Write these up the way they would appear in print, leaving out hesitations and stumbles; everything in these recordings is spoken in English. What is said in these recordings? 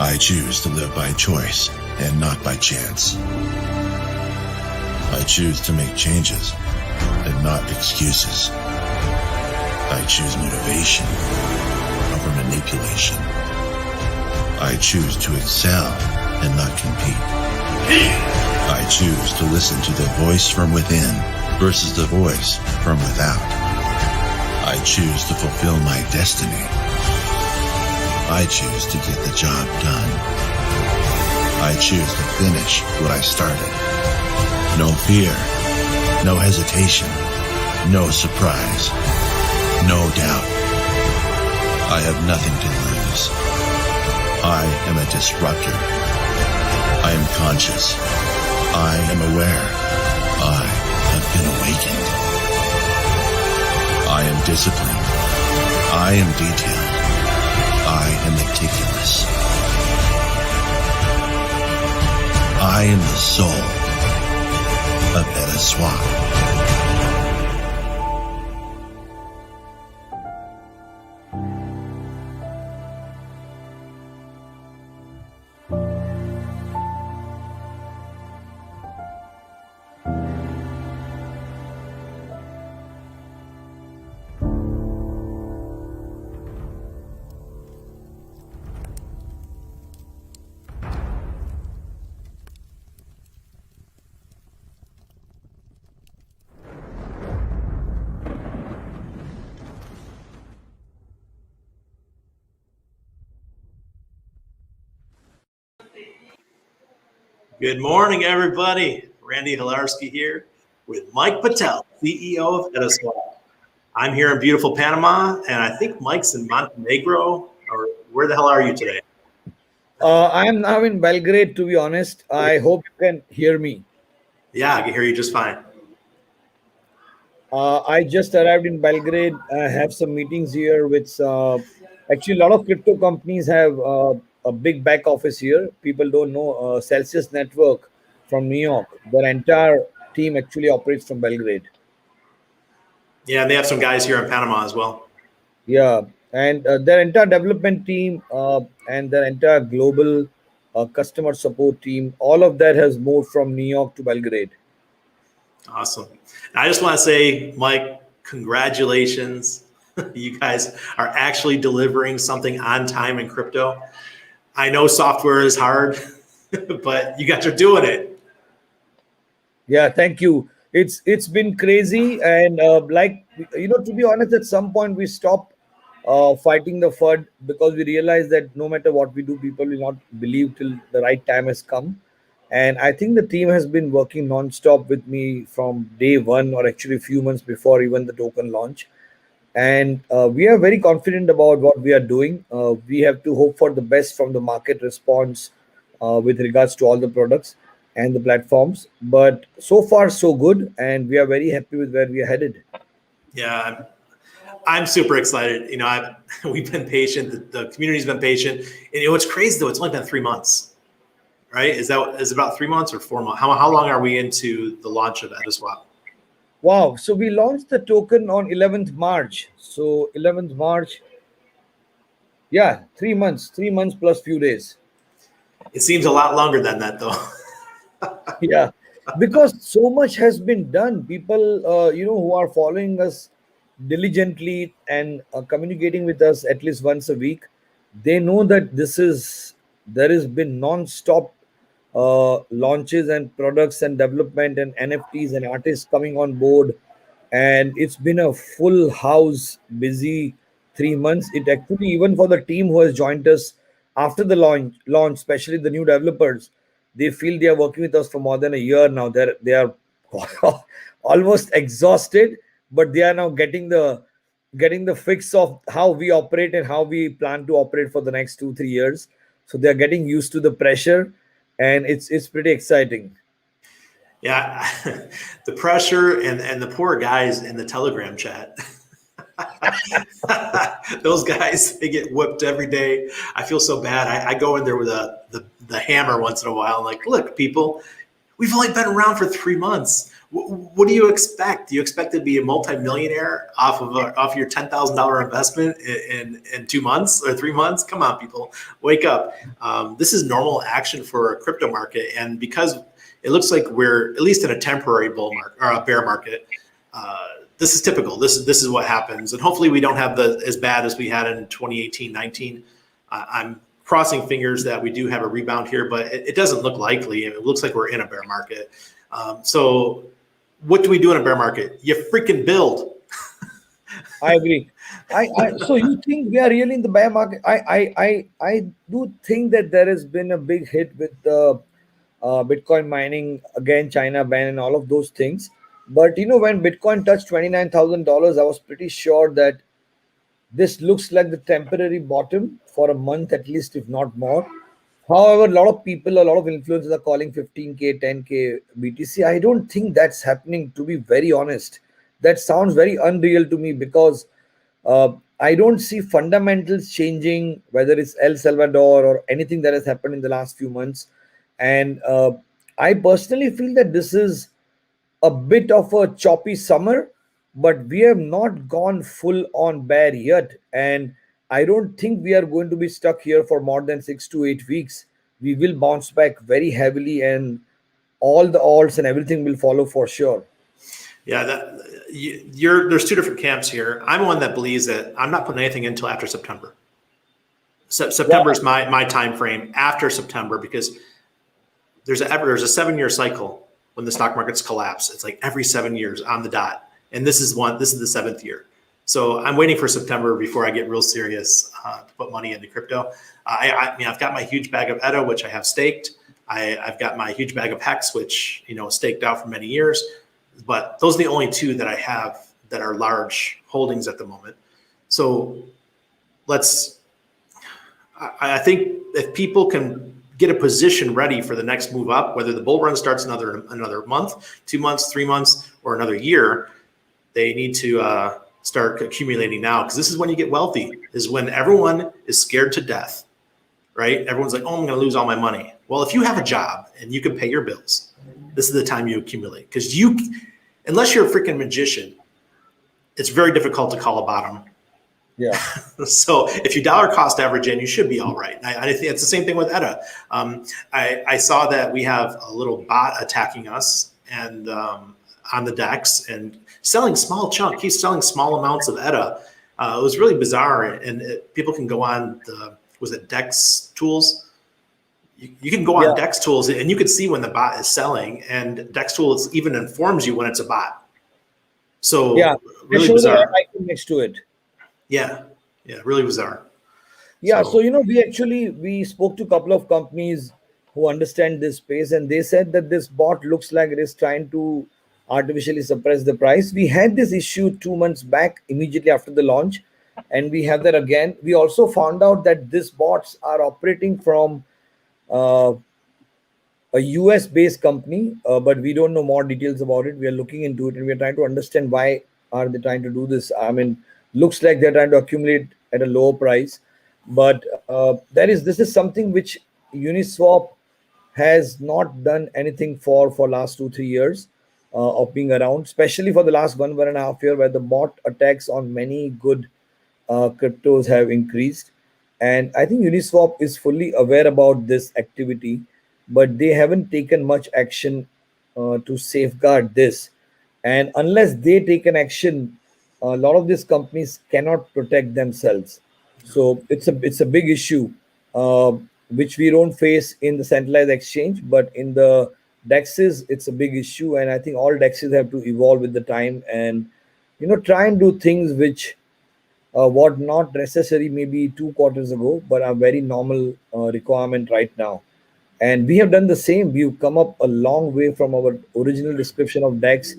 I choose to live by choice and not by chance. I choose to make changes and not excuses. I choose motivation over manipulation. I choose to excel and not compete. I choose to listen to the voice from within versus the voice from without. I choose to fulfill my destiny. I choose to get the job done. I choose to finish what I started. No fear, no hesitation, no surprise, no doubt. I have nothing to lose. I am a disruptor. I am conscious. I am aware. I have been awakened. I am disciplined. I am detailed. I am meticulous. I am the soul of EDDAswap. Good morning, everybody. Randy Hilarski here with Mike Patel, CEO of EDDAswap. I'm here in beautiful Panama, and I think Mike's in Montenegro. Or where the hell are you today? I am now in Belgrade, to be honest. I hope you can hear me. Yeah, I can hear you just fine. I just arrived in Belgrade. I have some meetings here with actually a lot of crypto companies have a big back office here. People don't know Celsius Network from New York. Their entire team actually operates from Belgrade. Yeah, and they have some guys here in Panama as well. Yeah, and their entire development team and their entire global customer support team, all of that has moved from New York to Belgrade. Awesome. I just want to say, Mike, congratulations. You guys are actually delivering something on time in crypto. I know software is hard, but you guys are doing it. Yeah, thank you. It's been crazy, and to be honest, at some point we stopped fighting the FUD because we realized that no matter what we do, people will not believe till the right time has come. And I think the team has been working non-stop with me from day one, or actually a few months before even the token launch. And we are very confident about what we are doing. We have to hope for the best from the market response with regards to all the products and the platforms. But so far, so good. And we are very happy with where we are headed. Yeah, I'm super excited. We've been patient. The community's been patient. And what's crazy though, it's only been 3 months, right? Is it about 3 months or 4 months? How long are we into the launch of EDDAswap? Wow. So we launched the token on 11th March. So 11th March. Yeah, 3 months plus few days. It seems a lot longer than that though. Yeah, because so much has been done. People, who are following us diligently and communicating with us at least once a week, they know that there has been non-stop launches and products and development and NFTs and artists coming on board, and it's been a full house busy 3 months. It actually, even for the team who has joined us after the launch, especially the new developers, they feel they are working with us for more than a year now. They are almost exhausted, but they are now getting the fix of how we operate and how we plan to operate for the next 2-3 years. So they are getting used to the pressure, and it's pretty exciting. Yeah, the pressure and the poor guys in the Telegram chat. Those guys, they get whipped every day. I feel so bad. I go in there with the hammer once in a while. I'm like, look, people, We've only been around for 3 months. What do you expect? Do you expect to be a multimillionaire off your $10,000 investment in 2 months or 3 months? Come on, people, wake up. This is normal action for a crypto market, and because it looks like we're at least in a temporary bull market or a bear market, this is typical. This is what happens, and hopefully we don't have as bad as we had in 2018, 19. I'm crossing fingers that we do have a rebound here, but it doesn't look likely. It looks like we're in a bear market. So what do we do in a bear market? You freaking build. I agree. So you think we are really in the bear market? I do think that there has been a big hit with the Bitcoin mining, again, China ban and all of those things. But when Bitcoin touched $29,000, I was pretty sure that this looks like the temporary bottom for a month at least, if not more. However, a lot of people, a lot of influencers are calling 15K, 10K BTC. I don't think that's happening, to be very honest. That sounds very unreal to me because I don't see fundamentals changing, whether it's El Salvador or anything that has happened in the last few months. And I personally feel that this is a bit of a choppy summer, but we have not gone full on bear yet. And I don't think we are going to be stuck here for more than 6 to 8 weeks. We will bounce back very heavily, and all the alts and everything will follow for sure. Yeah, there's two different camps here. I'm one that believes that I'm not putting anything until after September. September is my time frame after September, because there's a 7-year cycle when the stock markets collapse. It's like every 7 years on the dot, and this is the 7th year. So I'm waiting for September before I get real serious to put money into crypto. I mean, I've got my huge bag of EDDA, which I have staked. I've got my huge bag of HEX, which staked out for many years. But those are the only two that I have that are large holdings at the moment. So I think if people can get a position ready for the next move up, whether the bull run starts another month, 2 months, 3 months, or another year, they need to start accumulating now, because this is when you get wealthy, is when everyone is scared to death, right? Everyone's like, oh, I'm going to lose all my money. Well, if you have a job and you can pay your bills, this is the time you accumulate, because unless you're a freaking magician, it's very difficult to call a bottom. Yeah. So if you dollar cost average in, you should be all right. I think it's the same thing with EDDA. I saw that we have a little bot attacking us and on the DEX and selling small chunk. He's selling small amounts of EDDA. It was really bizarre. And people can go on was it DEX tools? You can go on DEX tools and you can see when the bot is selling, and DEX tools even informs you when it's a bot. So really bizarre. Icon next to it. Yeah, really bizarre. Yeah, so we spoke to a couple of companies who understand this space, and they said that this bot looks like it is trying to artificially suppress the price. We had this issue 2 months back, immediately after the launch, and we have that again. We also found out that these bots are operating from a US based company, but we don't know more details about it. We are looking into it, and we are trying to understand why are they trying to do this. I mean, looks like they're trying to accumulate at a lower price, but this is something which Uniswap has not done anything for last 2-3 years of being around, especially for the last 1.5 year, where the bot attacks on many good cryptos have increased. And I think Uniswap is fully aware about this activity, but they haven't taken much action to safeguard this. And unless they take an action, a lot of these companies cannot protect themselves. So it's a big issue, which we don't face in the centralized exchange, but in the DEXs, it's a big issue. And I think all DEXs have to evolve with the time and try and do things which were not necessary maybe 2 quarters ago, but are very normal requirement right now. And we have done the same. We've come up a long way from our original description of DEX.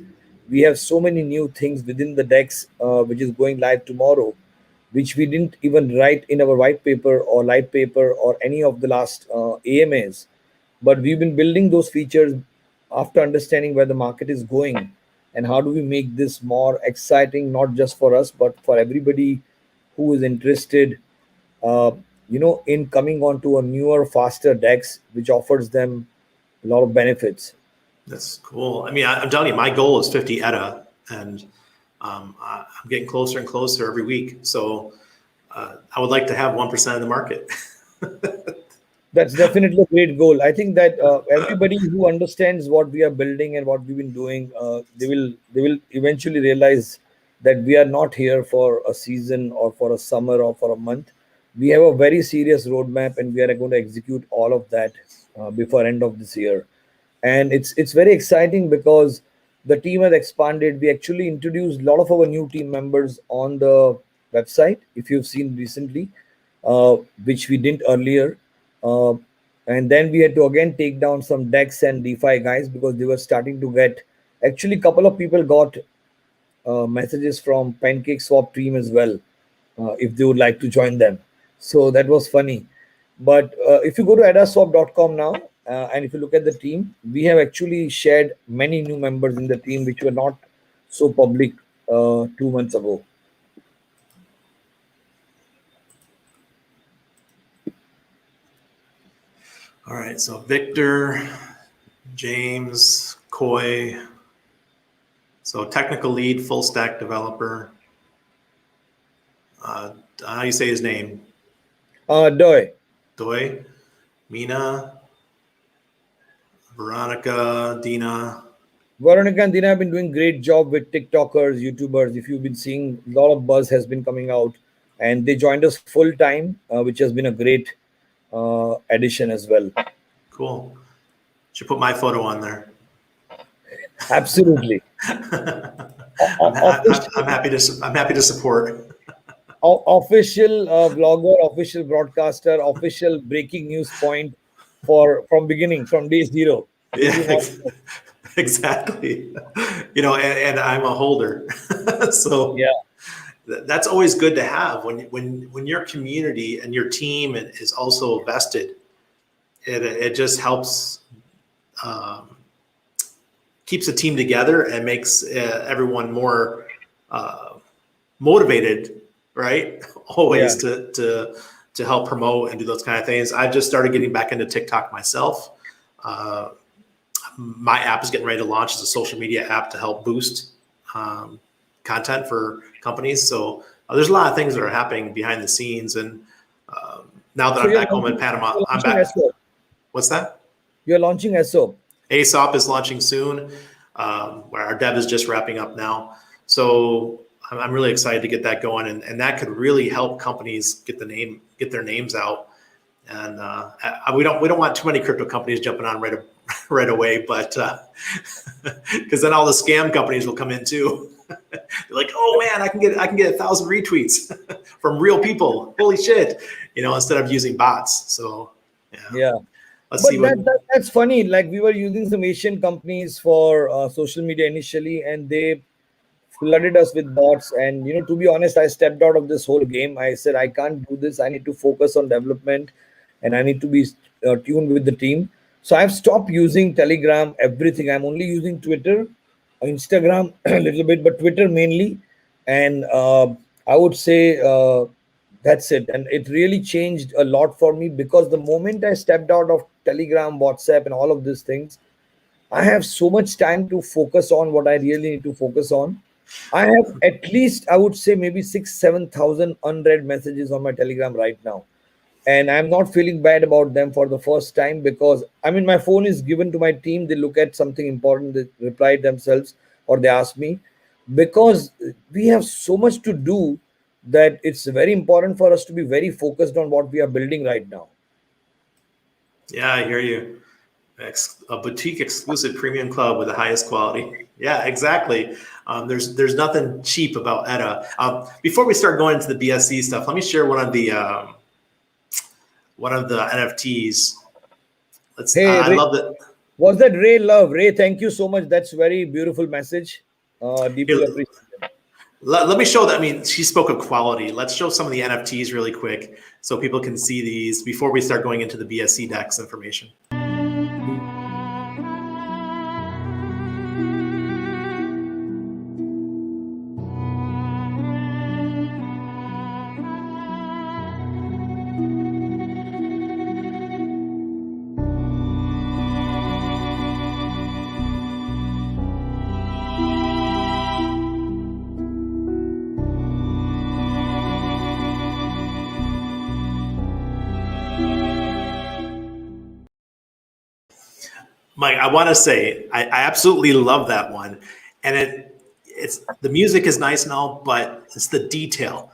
We have so many new things within the DEX, which is going live tomorrow, which we didn't even write in our white paper or light paper or any of the last AMAs. But we've been building those features after understanding where the market is going and how do we make this more exciting, not just for us, but for everybody who is interested, in coming on to a newer, faster DEX, which offers them a lot of benefits. That's cool. I mean, I'm telling you, my goal is 50 EDDA, and I'm getting closer and closer every week. So I would like to have 1% of the market. That's definitely a great goal. I think that everybody who understands what we are building and what we've been doing, they will eventually realize that we are not here for a season or for a summer or for a month. We have a very serious roadmap, and we are going to execute all of that before end of this year. And it's very exciting because the team has expanded. We actually introduced a lot of our new team members on the website, if you've seen recently, which we didn't earlier. uh, and then we had to again take down some DEX and DeFi guys because they were starting to get, actually a couple of people got messages from Pancake Swap team as well, if they would like to join them. So that was funny. But if you go to EDDAswap.com now, and if you look at the team, we have actually shared many new members in the team which were not so public 2 months ago. All right. So Victor, James, Coy. So technical lead, full stack developer. How do you say his name? Doi. Doi, Mina, Veronica, Dina. Veronica and Dina have been doing great job with TikTokers, YouTubers. If you've been seeing, a lot of buzz has been coming out, and they joined us full time, which has been a great addition as well. Cool. Should put my photo on there. Absolutely. I'm happy to support. Official vlogger, official broadcaster, official breaking news point from beginning, from day zero. Yeah, exactly. And I'm a holder, so yeah, that's always good to have when your community and your team is also vested. It just helps. Keeps the team together and makes everyone more motivated, right? Always to help promote and do those kind of things. I've just started getting back into TikTok myself. My app is getting ready to launch as a social media app to help boost content for companies. So there's a lot of things that are happening behind the scenes. And now that I'm back home in Panama, I'm back. What's that? You're launching EDDAswap. EDDAswap is launching soon. Where our dev is just wrapping up now. So I'm really excited to get that going, and that could really help companies get their names out. And we don't want too many crypto companies jumping on right away, but because then all the scam companies will come in too. They're like, oh man, I can get 1,000 retweets from real people. Holy shit, instead of using bots. So yeah. That's funny. Like, we were using some Asian companies for social media initially, and they flooded us with bots. And to be honest, I stepped out of this whole game. I said, I can't do this. I need to focus on development, and I need to be tuned with the team. So I've stopped using Telegram, everything. I'm only using Twitter, Instagram a little bit, but Twitter mainly. And I would say that's it. And it really changed a lot for me, because the moment I stepped out of Telegram, WhatsApp, and all of these things, I have so much time to focus on what I really need to focus on. I have at least, I would say, maybe 6,000-7,000 unread messages on my Telegram right now. And I'm not feeling bad about them for the first time, because my phone is given to my team. They look at something important, they reply themselves, or they ask me, because we have so much to do that it's very important for us to be very focused on what we are building right now. Yeah, I hear you. A boutique exclusive premium club with the highest quality. Yeah, exactly. There's nothing cheap about EDDA. Before we start going into the BSC stuff, let me share one of the NFTs. I love that. Was that Ray Love? Ray, thank you so much. That's very beautiful message. Deeply appreciate it. Let me show that. She spoke of quality. Let's show some of the NFTs really quick so people can see these before we start going into the BSC DEX information. Mike, I want to say I absolutely love that one, and it's the music is nice and all, but it's the detail.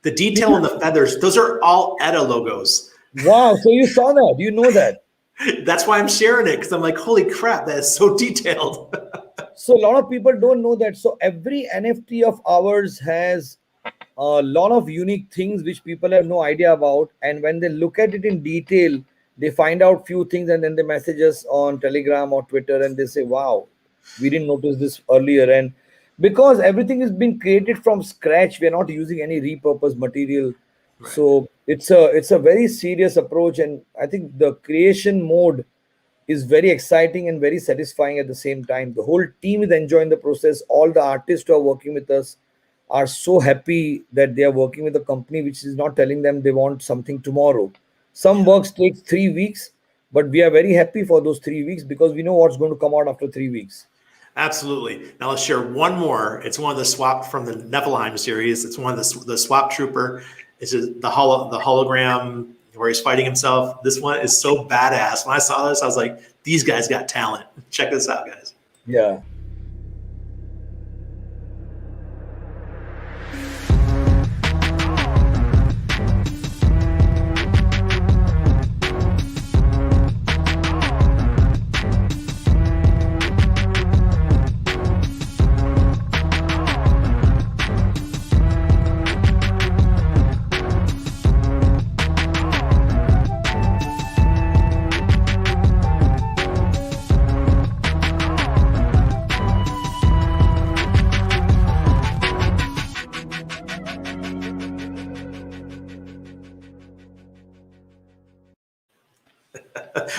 The detail and the feathers, those are all EDDA logos. Wow. So you saw that? You know that? That's why I'm sharing it, because I'm like, holy crap, that is so detailed. So a lot of people don't know that. So every NFT of ours has a lot of unique things which people have no idea about. And when they look at it in detail, they find out few things and then they message us on Telegram or Twitter and they say, wow, we didn't notice this earlier. And because everything is being created from scratch, we're not using any repurposed material. Right. So it's a very serious approach. And I think the creation mode is very exciting and very satisfying at the same time. The whole team is enjoying the process. All the artists who are working with us are so happy that they are working with a company which is not telling them they want something tomorrow. Some works takes 3 weeks, but we are very happy for those 3 weeks because we know what's going to come out after 3 weeks. Absolutely. Now let's share one more. It's one of the swap from the Nephilim series. It's one of the swap trooper. It's just the hologram where he's fighting himself. This one is so badass. When I saw this, I was like, these guys got talent. Check this out, guys. Yeah.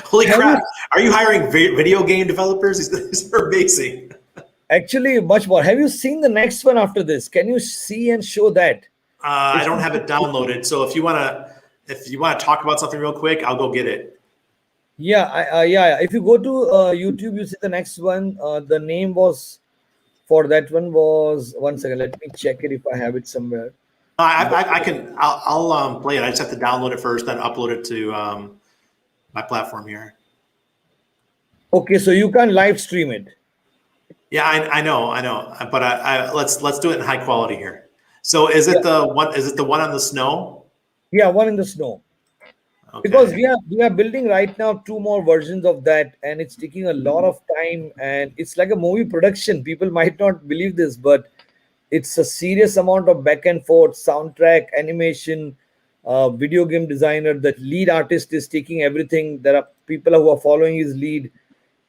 Holy crap. Are you hiring video game developers? These are amazing. Actually, much more. Have you seen the next one after this? Can you see and show that? I don't have it downloaded. So if you want to talk about something real quick, I'll go get it. Yeah, yeah. If you go to YouTube, you see the next one. The name was for that one was, one second. Let me check it if I have it somewhere. I'll play it. I just have to download it first, then upload it to my platform here. Okay, so you can live stream it. Yeah, I know, but let's do it in high quality here. So is it the one? Is it the one on the snow? Yeah, one in the snow. Okay. Because we are building right now 2 more versions of that, and it's taking a lot of time, and it's like a movie production. People might not believe this, but it's a serious amount of back and forth, soundtrack, animation, video game designer. The lead artist is taking everything. There are people who are following his lead.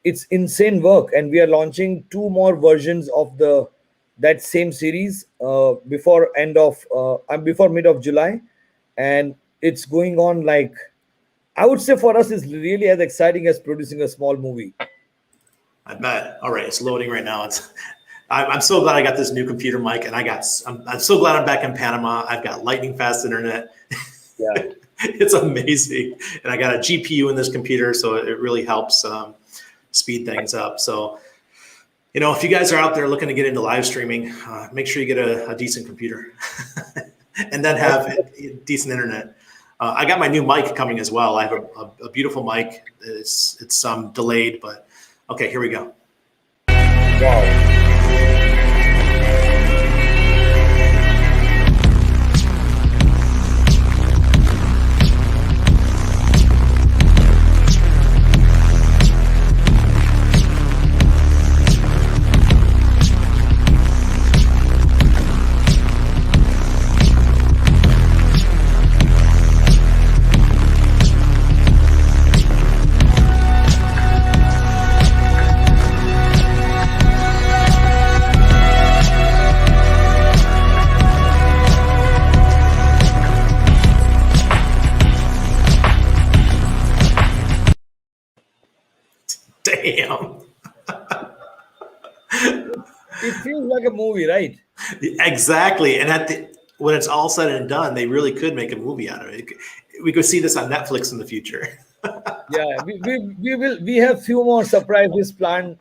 It's insane work, and we are launching 2 more versions of that same series before mid of July, and it's going on like, I would say for us, it's really as exciting as producing a small movie. I bet. All right, it's loading right now. I'm so glad I got this new computer, Mike, and I'm so glad I'm back in Panama. I've got lightning fast internet. Yeah, it's amazing, and I got a GPU in this computer, so it really helps speed things up. So, if you guys are out there looking to get into live streaming, make sure you get a decent computer, and then have decent internet. I got my new mic coming as well. I have a beautiful mic. It's delayed, but okay, here we go. wow. Damn. It feels like a movie, right? Exactly. And when it's all said and done, they really could make a movie out of it. We could see this on Netflix in the future. Yeah, we have few more surprises planned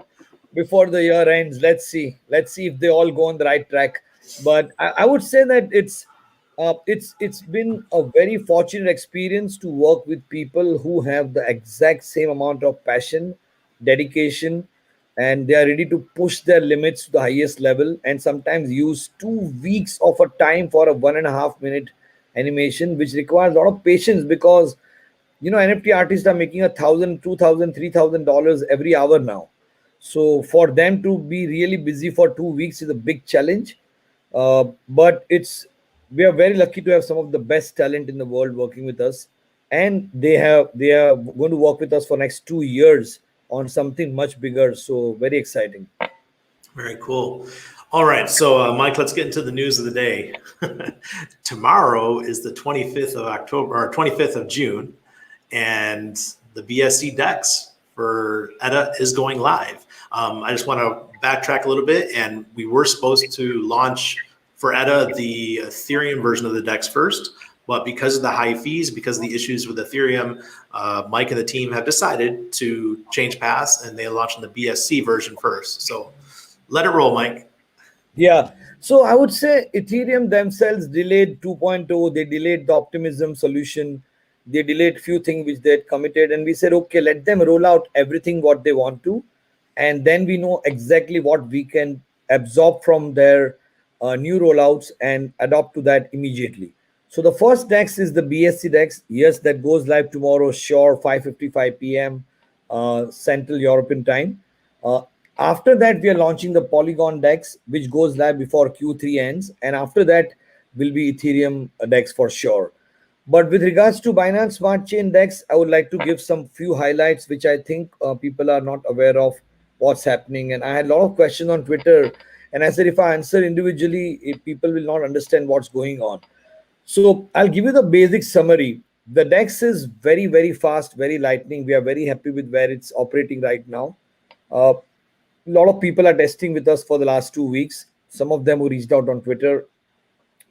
before the year ends. Let's see if they all go on the right track. But I would say that it's been a very fortunate experience to work with people who have the exact same amount of passion dedication, and they are ready to push their limits to the highest level, and sometimes use 2 weeks of a time for a 1.5 minute animation, which requires a lot of patience, because NFT artists are making $1,000, $2,000, $3,000 every hour now. So for them to be really busy for 2 weeks is a big challenge. But it's we are very lucky to have some of the best talent in the world working with us, and they are going to work with us for next 2 years on something much bigger. So very exciting. Very cool. All right. So, Mike, let's get into the news of the day. Tomorrow is the 25th of October or 25th of June, and the BSC DEX for EDDA is going live. I just want to backtrack a little bit, and we were supposed to launch for EDDA the Ethereum version of the DEX first, but because of the high fees, because of the issues with Ethereum, Mike and the team have decided to change paths, and they launched the BSC version first. So let it roll, Mike. Yeah. So I would say Ethereum themselves delayed 2.0. They delayed the optimism solution. They delayed few things which they had committed. And we said, okay, let them roll out everything what they want to. And then we know exactly what we can absorb from their new rollouts and adopt to that immediately. So the first DEX is the BSC DEX. Yes, that goes live tomorrow, sure, 5:55 p.m. Central European time. Uh, After that, we are launching the Polygon DEX, which goes live before Q3 ends, and after that will be Ethereum DEX for sure. But with regards to Binance Smart Chain DEX, I would like to give some few highlights, which I think people are not aware of what's happening. And I had a lot of questions on Twitter, and I said if I answer individually, people will not understand what's going on. So I'll give you the basic summary. The DEX is very, very fast, very lightning. We are very happy with where it's operating right now. A lot of people are testing with us for the last 2 weeks. Some of them who reached out on Twitter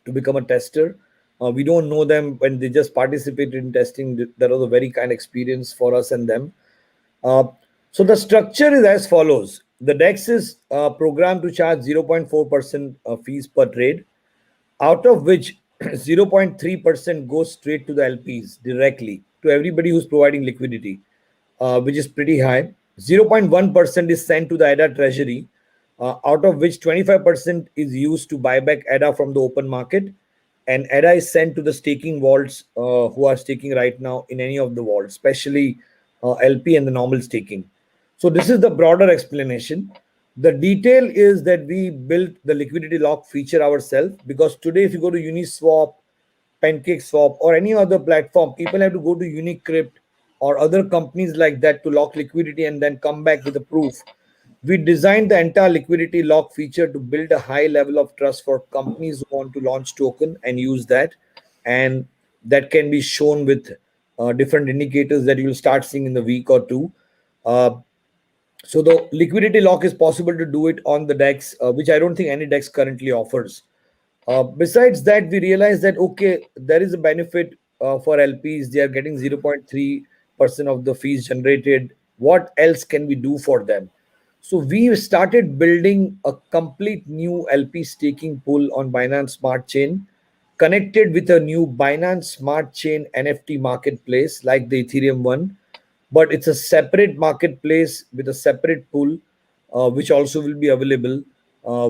to become a tester. We don't know them when they just participated in testing. That was a very kind experience for us and them. Uh, so the structure is as follows. The DEX is programmed to charge 0.4% fees per trade, out of which 0.3% goes straight to the LPs directly to everybody who's providing liquidity, which is pretty high. 0.1% is sent to the EDDA treasury, out of which 25% is used to buy back EDDA from the open market. And EDDA is sent to the staking vaults who are staking right now in any of the vaults, especially LP and the normal staking. So this is the broader explanation. The detail is that we built the liquidity lock feature ourselves, because today if you go to Uniswap, PancakeSwap, or any other platform, people have to go to Unicrypt or other companies like that to lock liquidity and then come back with a proof. We designed the entire liquidity lock feature to build a high level of trust for companies who want to launch token and use that. And that can be shown with different indicators that you'll start seeing in the week or two. Uh, so the liquidity lock is possible to do it on the DEX, which I don't think any DEX currently offers. Besides that, we realized that okay, there is a benefit for LPs. They are getting 0.3% of the fees generated. What else can we do for them? So we started building a complete new LP staking pool on Binance Smart Chain, connected with a new Binance Smart Chain NFT marketplace like the Ethereum one, but it's a separate marketplace with a separate pool, which also will be available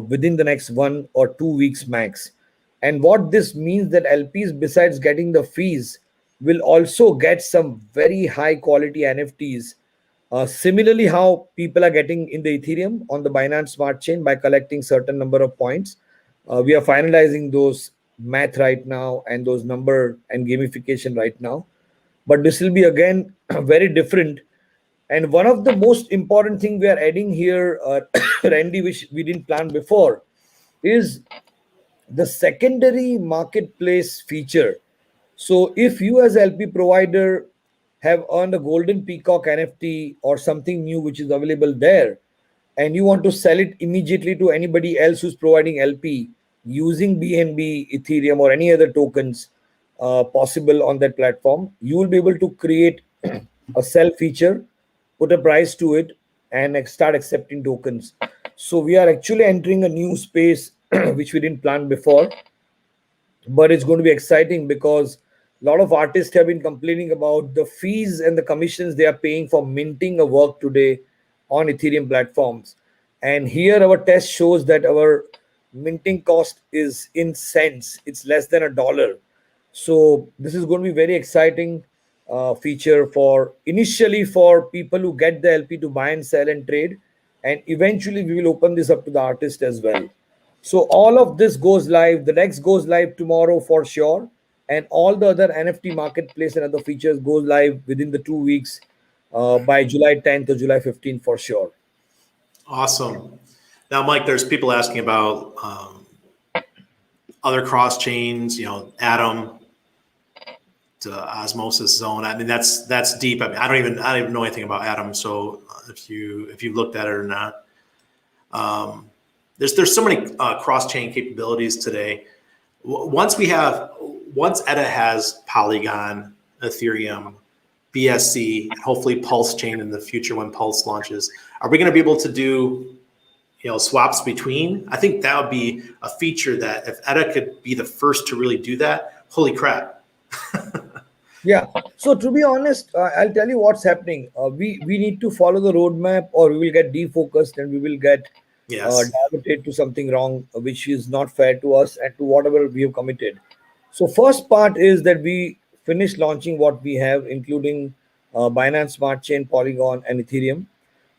within the next 1 or 2 weeks max. And what this means that LPs, besides getting the fees, will also get some very high quality NFTs. Similarly, how people are getting in the Ethereum on the Binance Smart Chain by collecting certain number of points. We are finalizing those math right now and those number and gamification right now. But this will be again very different. And one of the most important thing we are adding here, Randy, which we didn't plan before, is the secondary marketplace feature. So if you as LP provider have earned a golden peacock NFT or something new which is available there, and you want to sell it immediately to anybody else who's providing LP using BNB, Ethereum, or any other tokens possible on that platform, you will be able to create a sell feature, put a price to it, and start accepting tokens. So we are actually entering a new space which we didn't plan before, but it's going to be exciting because a lot of artists have been complaining about the fees and the commissions they are paying for minting a work today, on Ethereum platforms. And here our test shows that our minting cost is in cents. It's less than $1. So this is going to be very exciting feature for initially for people who get the LP to buy and sell and trade, and eventually we will open this up to the artist as well. So all of this goes live. The next goes live tomorrow for sure, and all the other NFT marketplace and other features goes live within the 2 weeks by July 10th or July 15th for sure. Awesome. Now, Mike, there's people asking about other cross chains, Atom to Osmosis Zone. I mean, that's deep. I mean, I don't even know anything about Atom. So if you've looked at it or not, there's so many cross chain capabilities today. Once EDDA has Polygon, Ethereum, BSC, and hopefully PulseChain in the future when Pulse launches, are we going to be able to do swaps between? I think that would be a feature that if EDDA could be the first to really do that, holy crap. Yeah. So to be honest, I'll tell you what's happening. We need to follow the roadmap, or we will get defocused and we will get diverted to something wrong, which is not fair to us and to whatever we have committed. So first part is that we finish launching what we have, including Binance Smart Chain, Polygon, and Ethereum.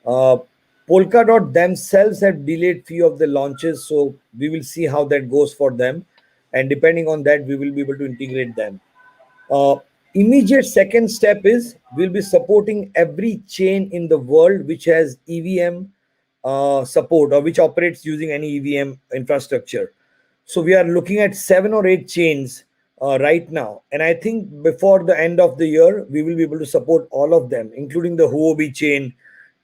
Polkadot themselves have delayed few of the launches, so we will see how that goes for them, and depending on that, we will be able to integrate them. Immediate second step is we'll be supporting every chain in the world which has EVM support, or which operates using any EVM infrastructure. So we are looking at 7 or 8 chains right now, and I think before the end of the year we will be able to support all of them, including the Huobi chain,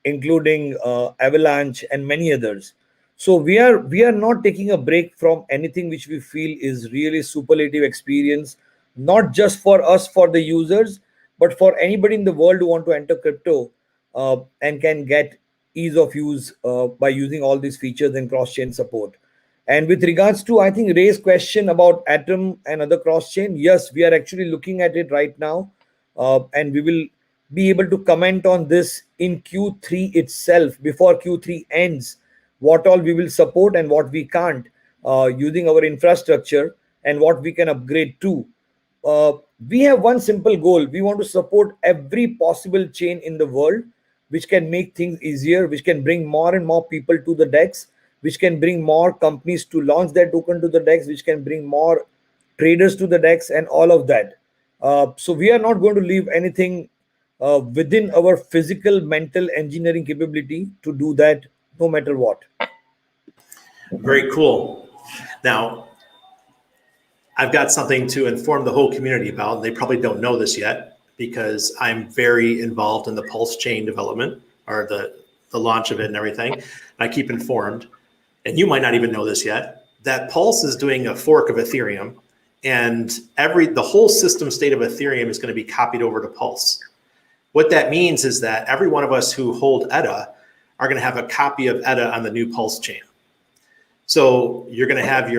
including Avalanche, and many others. So we are not taking a break from anything which we feel is really superlative experience, not just for us, for the users, but for anybody in the world who want to enter crypto and can get ease of use by using all these features and cross-chain support. And with regards to, I think, Ray's question about Atom and other cross-chain, yes, we are actually looking at it right now, and we will be able to comment on this in Q3 itself, before Q3 ends, what all we will support and what we can't using our infrastructure, and what we can upgrade to. We have one simple goal. We want to support every possible chain in the world, which can make things easier, which can bring more and more people to the DEX, which can bring more companies to launch their token to the DEX, which can bring more traders to the DEX, and all of that. So we are not going to leave anything within our physical, mental, engineering capability to do that, no matter what. Very cool. Now, I've got something to inform the whole community about. They probably don't know this yet because I'm very involved in the PulseChain development, or the launch of it and everything. I keep informed, and you might not even know this yet, that Pulse is doing a fork of Ethereum, and the whole system state of Ethereum is going to be copied over to Pulse. What that means is that every one of us who hold EDDA are going to have a copy of EDDA on the new Pulse chain. So you're going to have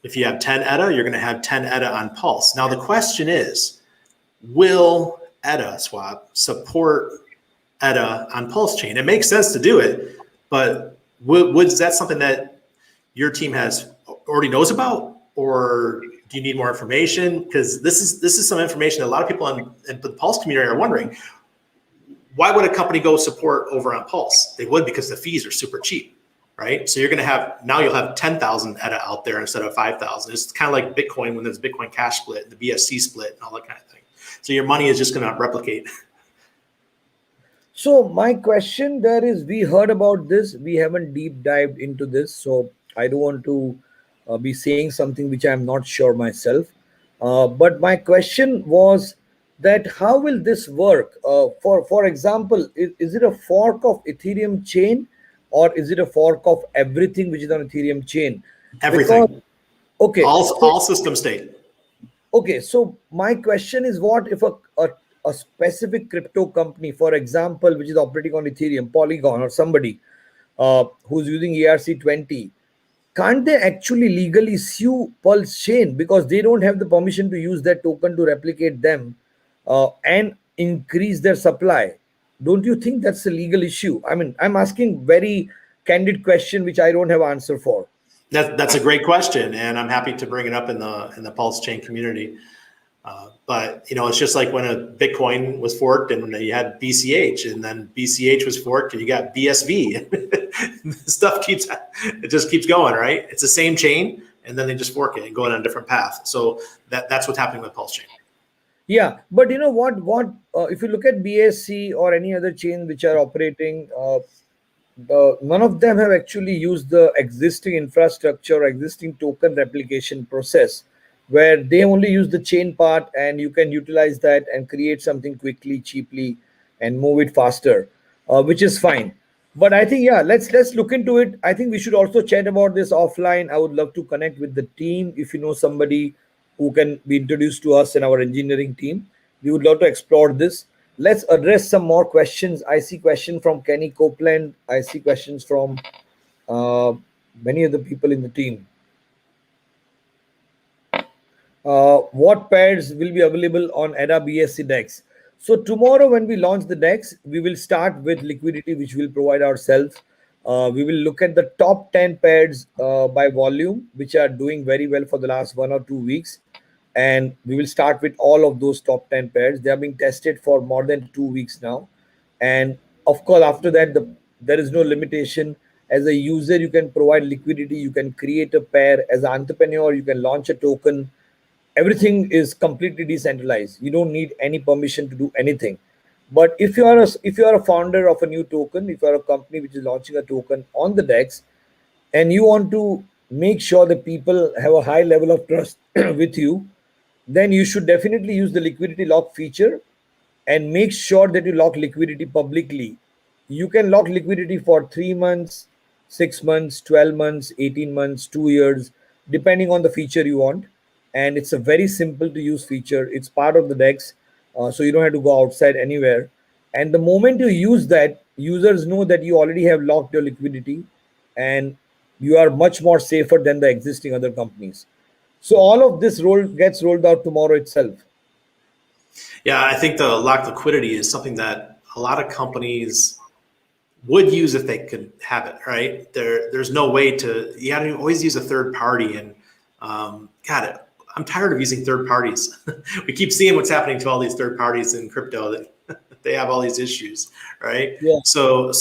if you have 10 EDDA, you're going to have 10 EDDA on Pulse. Now the question is, will EDDAswap support EDDA on PulseChain? It makes sense to do it, but is that something that your team already knows about, or do you need more information? Because this is some information that a lot of people in the Pulse community are wondering. Why would a company go support over on Pulse? They would, because the fees are super cheap, right? So you'll have 10,000 EDDA out there instead of 5,000. It's kind of like Bitcoin when there's Bitcoin Cash split, the BSC split, and all that kind of thing. So your money is just going to replicate. So my question there is, we heard about this, we haven't deep dived into this, so I don't want to be saying something which I'm not sure myself. But my question was that how will this work? For example, is it a fork of Ethereum chain, or is it a fork of everything which is on Ethereum chain? Everything. Because, okay. All system state. Okay, so my question is, what if a specific crypto company, for example, which is operating on Ethereum, Polygon, or somebody who's using ERC20, can't they actually legally sue PulseChain because they don't have the permission to use that token to replicate them and increase their supply? Don't you think that's a legal issue? I mean, I'm asking very candid question which I don't have answer for. That's a great question, and I'm happy to bring it up in the PulseChain community. But it's just like when a Bitcoin was forked, and you had BCH, and then BCH was forked, and you got BSV. Stuff just keeps going, right? It's the same chain, and then they just fork it and go on a different path. So that's what's happening with PulseChain. Yeah, but you know what? If you look at BSC or any other chain which are operating, none of them have actually used the existing infrastructure, existing token replication process, where they only use the chain part, and you can utilize that and create something quickly, cheaply, and move it faster, which is fine. But I think, yeah, let's look into it. I think we should also chat about this offline. I would love to connect with the team. If you know somebody who can be introduced to us in our engineering team, we would love to explore this. Let's address some more questions. I see question from Kenny Copeland. I see questions from uh, many other people in the team. What pairs will be available on EDDA BSC DEX? So tomorrow when we launch the DEX, we will start with liquidity, which we'll provide ourselves. We will look at the top 10 pairs by volume, which are doing very well for the last 1 or 2 weeks. And we will start with all of those top 10 pairs. They are being tested for more than 2 weeks now. And of course, after that, there is no limitation. As a user, you can provide liquidity, you can create a pair. As an entrepreneur, you can launch a token. Everything is completely decentralized. You don't need any permission to do anything. But if you are a founder of a new token, if you are a company which is launching a token on the DEX, and you want to make sure that people have a high level of trust with you, then you should definitely use the liquidity lock feature and make sure that you lock liquidity publicly. You can lock liquidity for 3 months, 6 months, 12 months, 18 months, 2 years, depending on the feature you want. And it's a very simple to use feature. It's part of the DEX, so you don't have to go outside anywhere. And the moment you use that, users know that you already have locked your liquidity, and you are much more safer than the existing other companies. So all of this gets rolled out tomorrow itself. Yeah, I think the locked liquidity is something that a lot of companies would use if they could have it, right? There's no way you have to always use a third party. And God, I'm tired of using third parties. We keep seeing what's happening to all these third parties in crypto, that they have all these issues, right? Yeah. So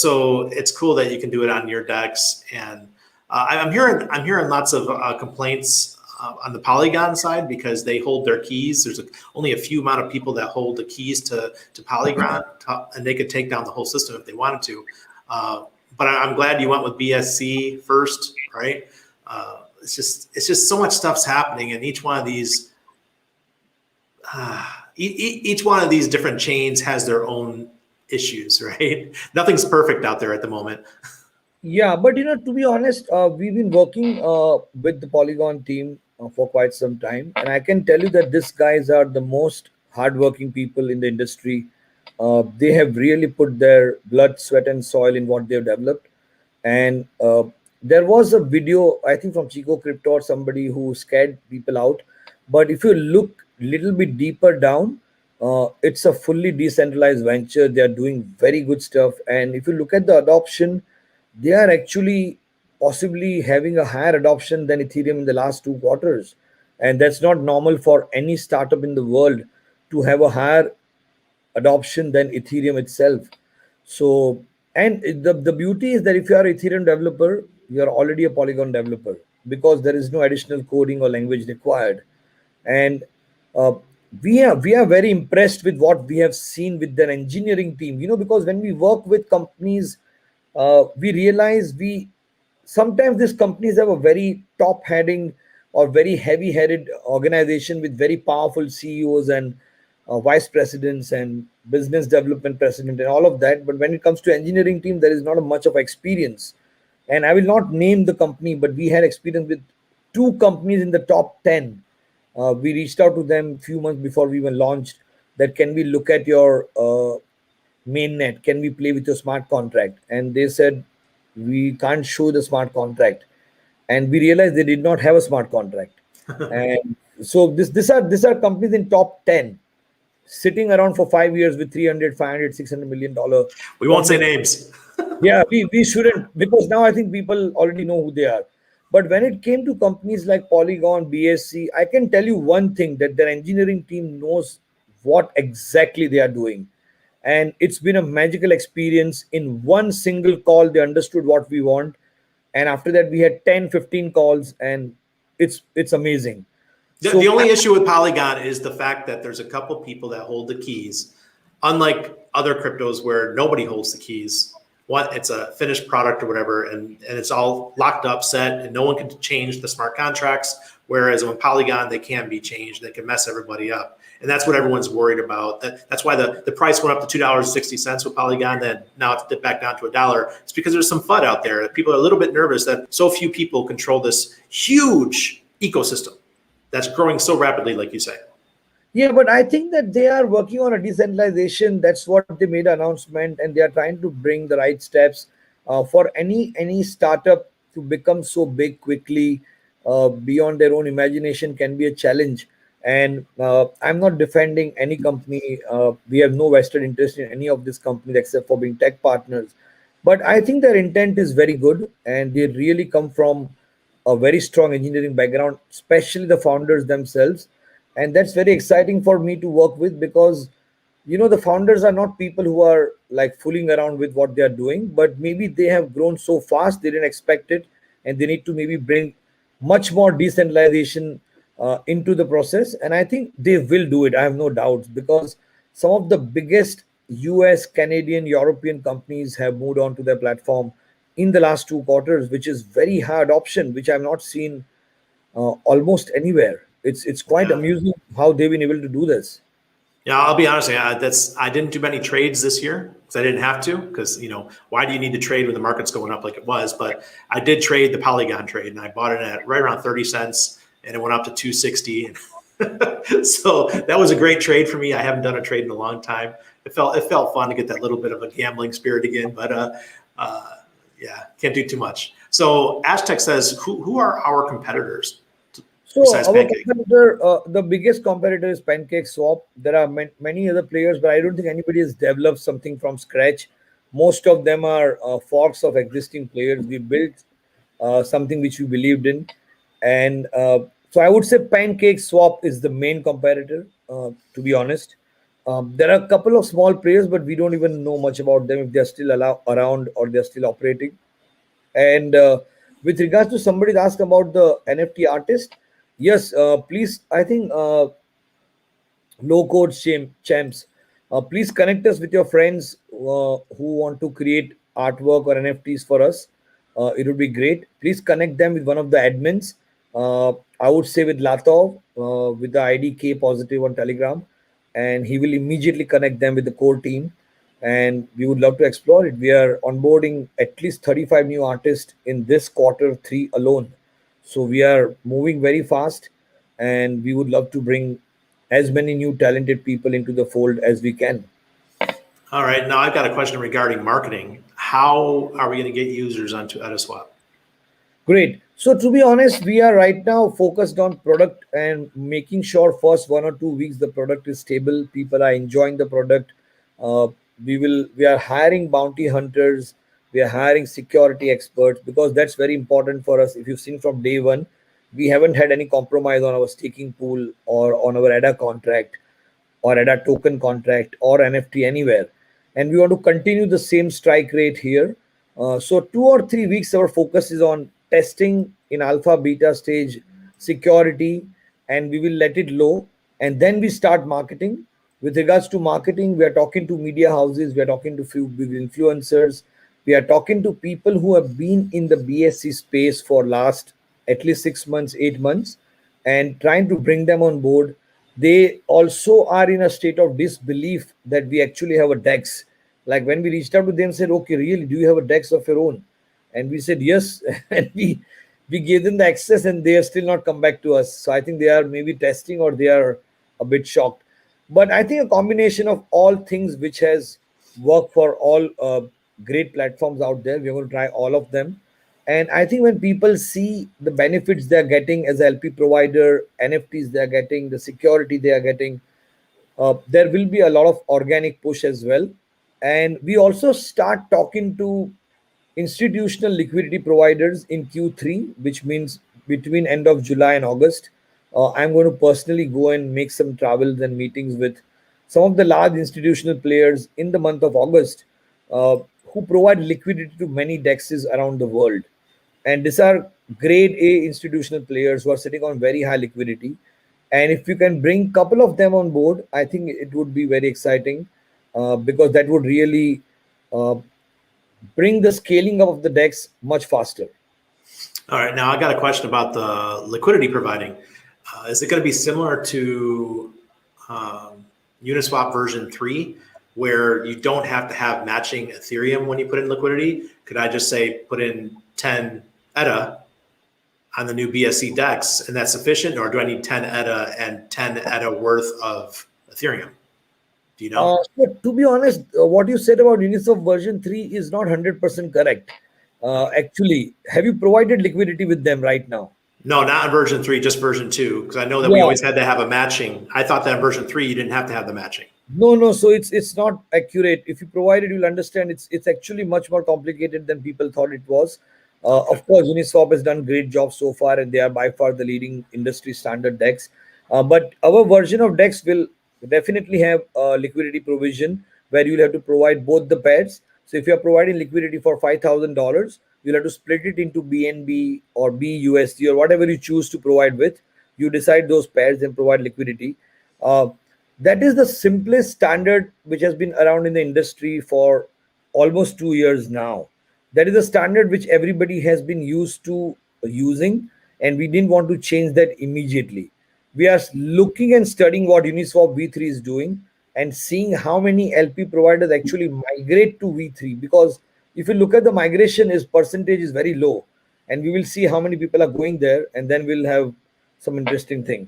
it's cool that you can do it on your DEX. And I'm hearing lots of complaints on the Polygon side because they hold their keys. There's only a few amount of people that hold the keys to Polygon, and they could take down the whole system if they wanted to. But I'm glad you went with BSC first, right? It's just so much stuff's happening, and each one of these different chains has their own issues, right? Nothing's perfect out there at the moment. Yeah, but to be honest, we've been working with the Polygon team for quite some time, and I can tell you that these guys are the most hardworking people in the industry. They have really put their blood, sweat, and soil in what they've developed. And there was a video, I think from Chico Crypto or somebody, who scared people out. But if you look a little bit deeper down, it's a fully decentralized venture. They are doing very good stuff. And if you look at the adoption, they are actually possibly having a higher adoption than Ethereum in the last 2 quarters. And that's not normal for any startup in the world to have a higher adoption than Ethereum itself. So, and the beauty is that if you are an Ethereum developer, you are already a Polygon developer, because there is no additional coding or language required. And uh, we are very impressed with what we have seen with their engineering team. Because when we work with companies, we realize sometimes these companies have a very top heading or very heavy headed organization with very powerful CEOs and vice presidents and business development president and all of that. But when it comes to engineering team, there is not a much of experience. And I will not name the company, but we had experience with 2 companies in the top 10. We reached out to them a few months before we even launched, that can we look at your mainnet, can we play with your smart contract? And they said, we can't show the smart contract. And we realized they did not have a smart contract. And so these are companies in top 10. sitting around for 5 years with 300, 500, $600 million. We won't say names. Yeah, we shouldn't, because now I think people already know who they are. But when it came to companies like Polygon, BSC, I can tell you one thing, that their engineering team knows what exactly they are doing. And it's been a magical experience. In one single call, they understood what we want. And after that, we had 10, 15 calls, and it's amazing. The So only issue with Polygon is the fact that there's a couple people that hold the keys, unlike other cryptos where nobody holds the keys. What, it's a finished product or whatever, and it's all locked up, set, and no one can change the smart contracts. Whereas on Polygon, they can be changed. They can mess everybody up, and that's what everyone's worried about. That's why the price went up to $2.60 with Polygon. Then now it's dipped back down to $1. It's because there's some FUD out there. People are a little bit nervous that so few people control this huge ecosystem that's growing so rapidly, like you say. yeah, but I think that they are working on a decentralization. That's what they made an announcement, and they are trying to bring the right steps for any startup to become so big quickly, beyond their own imagination, can be a challenge. And I'm not defending any company. We have no vested interest in any of these companies except for being tech partners. But I think their intent is very good, and they really come from a very strong engineering background, especially the founders themselves. And that's very exciting for me to work with, because the founders are not people who are like fooling around with what they are doing, but maybe they have grown so fast they didn't expect it, and they need to maybe bring much more decentralization into the process. And I think they will do it, I have no doubts, because some of the biggest US, Canadian, European companies have moved on to their platform in the last 2 quarters, which is very high adoption, which I've not seen almost anywhere. It's quite Yeah. amusing how they've been able to do this. Yeah, I'll be honest. I didn't do many trades this year because I didn't have to. Because why do you need to trade when the market's going up like it was? But I did trade the Polygon trade, and I bought it at right around 30 cents, and it went up to 260. So that was a great trade for me. I haven't done a trade in a long time. It felt fun to get that little bit of a gambling spirit again. But yeah, can't do too much. So Aztec says, who are our competitors So besides our Pancake? competitor, the biggest competitor is Pancake Swap. There are many other players, but I don't think anybody has developed something from scratch. Most of them are forks of existing players. We built something which we believed in, and so I would say Pancake Swap is the main competitor. To be honest, there are a couple of small players, but we don't even know much about them, if they're still around or they're still operating. And with regards to somebody asked about the NFT artist, yes, please. I think low code champs. Please connect us with your friends who want to create artwork or NFTs for us. It would be great. Please connect them with one of the admins. I would say with Latov, with the ID K positive on Telegram, and he will immediately connect them with the core team. And we would love to explore it. We are onboarding at least 35 new artists in this quarter 3 alone. So we are moving very fast, and we would love to bring as many new talented people into the fold as we can. All right. Now I've got a question regarding marketing. How are we going to get users onto EDDAswap? Great. So to be honest, we are right now focused on product and making sure first 1 or 2 weeks the product is stable. People are enjoying the product. Uh, we are hiring bounty hunters. We are hiring security experts, because that's very important for us. If you've seen from day one, we haven't had any compromise on our staking pool or on our ADA contract or at a token contract or NFT anywhere. And we want to continue the same strike rate here. So 2 or 3 weeks, our focus is on testing in alpha beta stage security, and we will let it low, and then we start marketing. With regards to marketing, we are talking to media houses, we are talking to few big influencers, we are talking to people who have been in the BSC space for last at least 6 months, 8 months, and trying to bring them on board. They also are in a state of disbelief that we actually have a DEX. Like when we reached out to them, said, "Okay, really, do you have a DEX of your own?" And we said yes, and we gave them the access, and they have still not come back to us. So I think they are maybe testing, or they are a bit shocked. But I think a combination of all things which has worked for all great platforms out there, we're going to try all of them. And I think when people see the benefits they're getting as a LP provider, NFTs they're getting, the security they are getting, there will be a lot of organic push as well. And we also start talking to institutional liquidity providers in Q3, which means between end of July and August. I'm going to personally go and make some travels and meetings with some of the large institutional players in the month of August, uh, who provide liquidity to many DEXs around the world. And these are grade A institutional players who are sitting on very high liquidity. And if you can bring couple of them on board, I think it would be very exciting, because that would really uh, bring the scaling up of the DEX much faster. All right, now I got a question about the liquidity providing. Is it going to be similar to Uniswap version 3, where you don't have to have matching Ethereum when you put in liquidity? Could I just say put in 10 EDDA on the new BSC DEX and that's sufficient? Or do I need 10 EDDA and 10 EDDA worth of Ethereum? Do you know? So to be honest, what you said about Uniswap version 3 is not 100% correct. Actually, have you provided liquidity with them right now? No, not in version 3, just version 2, because I know that we always had to have a matching. I thought that in version 3, you didn't have to have the matching. No. So it's not accurate. If you provide it, you'll understand it's actually much more complicated than people thought it was. Of course, Uniswap has done great job so far, and they are by far the leading industry standard DEX. But our version of DEX will definitely have liquidity provision where you'll have to provide both the pairs. So if you are providing liquidity for $5,000, you'll have to split it into BNB or BUSD or whatever you choose to provide with. You decide those pairs and provide liquidity. That is the simplest standard which has been around in the industry for almost 2 years now. That is a standard which everybody has been used to using, and we didn't want to change that immediately. We are looking and studying what Uniswap V3 is doing and seeing how many LP providers actually migrate to V3, because if you look at the migration, is percentage is very low, and we will see how many people are going there, and then we'll have some interesting thing.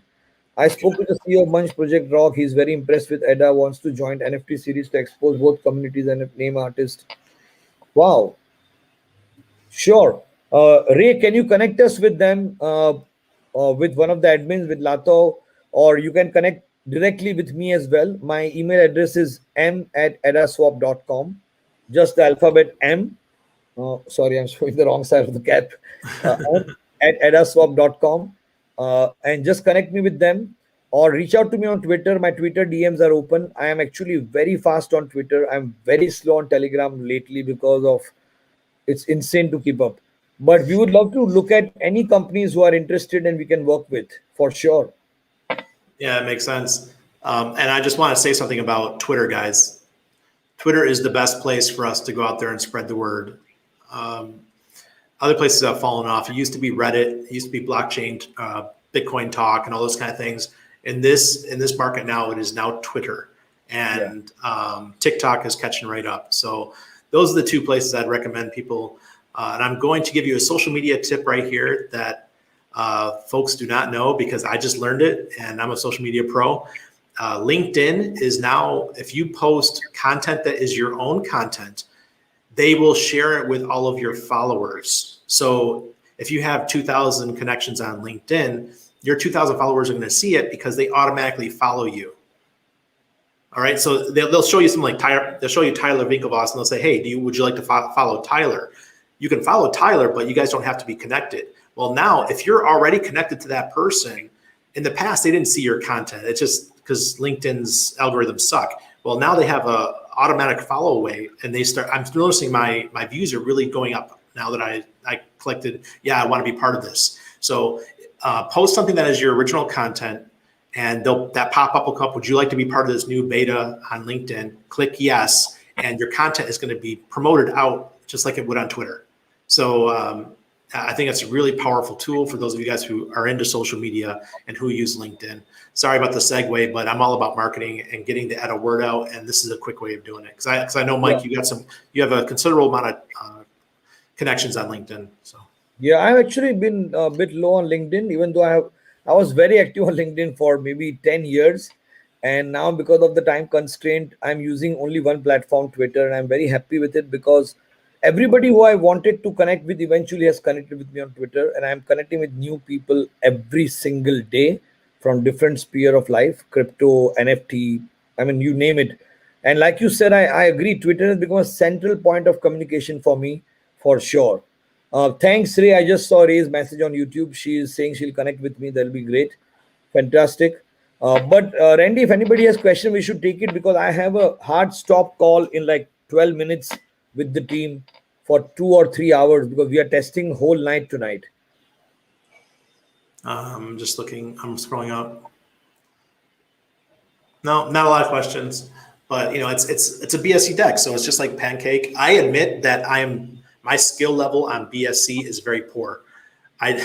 I spoke to the CEO of Munch Project Rock. He's very impressed with EDDA, wants to join NFT series to expose both communities and name artists. Wow. Sure. Ray, can you connect us with them, with one of the admins, with Lato, or you can connect directly with me as well. My email address is m@eddaswap.com, just the alphabet M. Sorry, I'm showing the wrong side of the cap. m@eddaswap.com, and just connect me with them or reach out to me on Twitter. My Twitter DMs are open. I am actually very fast on Twitter. I'm very slow on Telegram lately because of it's insane to keep up. But we would love to look at any companies who are interested and we can work with for sure. Yeah, it makes sense. And I just want to say something about Twitter, guys. Twitter is the best place for us to go out there and spread the word. Other places have fallen off. It used to be Reddit. It used to be blockchain, Bitcoin talk, and all those kind of things. In this market now, it is now Twitter, and TikTok is catching right up. So those are the two places I'd recommend people. And I'm going to give you a social media tip right here that folks do not know because I just learned it and I'm a social media pro. LinkedIn is now, if you post content that is your own content, they will share it with all of your followers. So if you have 2,000 connections on LinkedIn, your 2,000 followers are going to see it because they automatically follow you. All right, so they'll show you something like Tyler. They'll show you Tyler Winklevoss, and they'll say, "Hey, would you like to follow Tyler?" You can follow Tyler, but you guys don't have to be connected. Well, now if you're already connected to that person, in the past they didn't see your content. It's just because LinkedIn's algorithms suck. Well, now they have a automatic follow away, and they start. I'm noticing my views are really going up now that I collected. Yeah, I want to be part of this. So post something that is your original content. And that pop-up will come up. Would you like to be part of this new beta on LinkedIn? Click yes, and your content is going to be promoted out just like it would on Twitter. So I think it's a really powerful tool for those of you guys who are into social media and who use LinkedIn. Sorry about the segue, but I'm all about marketing and getting the EDDA word out, and this is a quick way of doing it. Because I know, Mike, you have a considerable amount of connections on LinkedIn. So yeah, I've actually been a bit low on LinkedIn, even though I was very active on LinkedIn for maybe 10 years. And now because of the time constraint, I'm using only one platform, Twitter. And I'm very happy with it because everybody who I wanted to connect with eventually has connected with me on Twitter. And I'm connecting with new people every single day from different sphere of life, crypto, NFT, I mean, you name it. And like you said, I agree. Twitter has become a central point of communication for me, for sure. Thanks, Ray. I just saw Ray's message on YouTube. She is saying she'll connect with me. That'll be great. Fantastic. But Randy, if anybody has question, we should take it because I have a hard stop call in like 12 minutes with the team for 2 or 3 hours because we are testing whole night tonight. Just looking, I'm scrolling up. No, not a lot of questions, but it's a BSC DEX, so it's just like Pancake. I admit that my skill level on BSC is very poor. I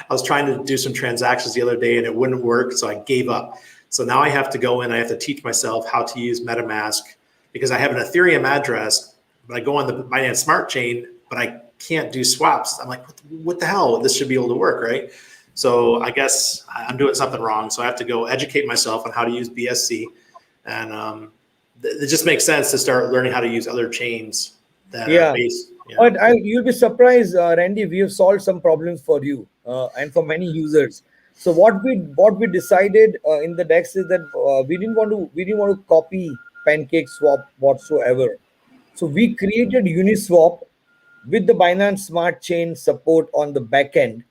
was trying to do some transactions the other day and it wouldn't work, so I gave up. So now I have to go in, I have to teach myself how to use MetaMask because I have an Ethereum address, but I go on the Binance Smart Chain, but I can't do swaps. I'm like, what the hell? This should be able to work, right? So I guess I'm doing something wrong. So I have to go educate myself on how to use BSC. And it just makes sense to start learning how to use other chains that are based. But you'll be surprised, Randy, we have solved some problems for you and for many users. So what we decided in the DEX is that we didn't want to copy Pancake Swap whatsoever. So we created Uniswap with the Binance Smart Chain support on the back end.